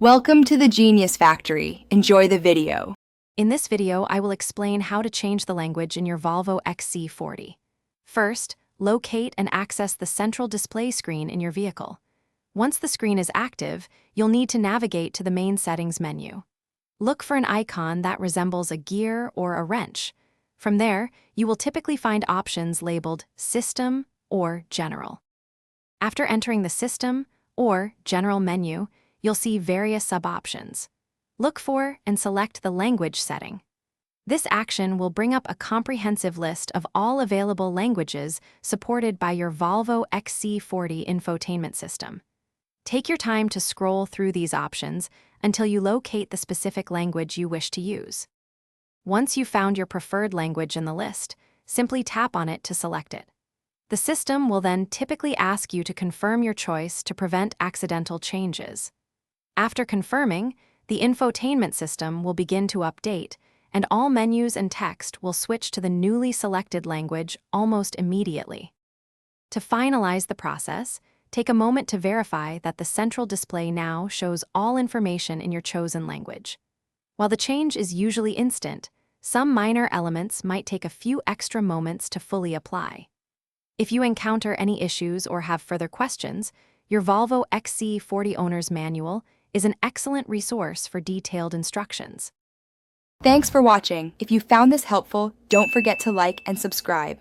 Welcome to the Genius Factory. Enjoy the video. In this video, I will explain how to change the language in your Volvo XC40. First, locate and access the central display screen in your vehicle. Once the screen is active, you'll need to navigate to the main settings menu. Look for an icon that resembles a gear or a wrench. From there, you will typically find options labeled System or General. After entering the System or General menu, you'll see various sub-options. Look for and select the language setting. This action will bring up a comprehensive list of all available languages supported by your Volvo XC40 infotainment system. Take your time to scroll through these options until you locate the specific language you wish to use. Once you've found your preferred language in the list, simply tap on it to select it. The system will then typically ask you to confirm your choice to prevent accidental changes. After confirming, the infotainment system will begin to update, and all menus and text will switch to the newly selected language almost immediately. To finalize the process, take a moment to verify that the central display now shows all information in your chosen language. While the change is usually instant, some minor elements might take a few extra moments to fully apply. If you encounter any issues or have further questions, your Volvo XC40 Owner's Manual is an excellent resource for detailed instructions. Thanks for watching. If you found this helpful, don't forget to like and subscribe.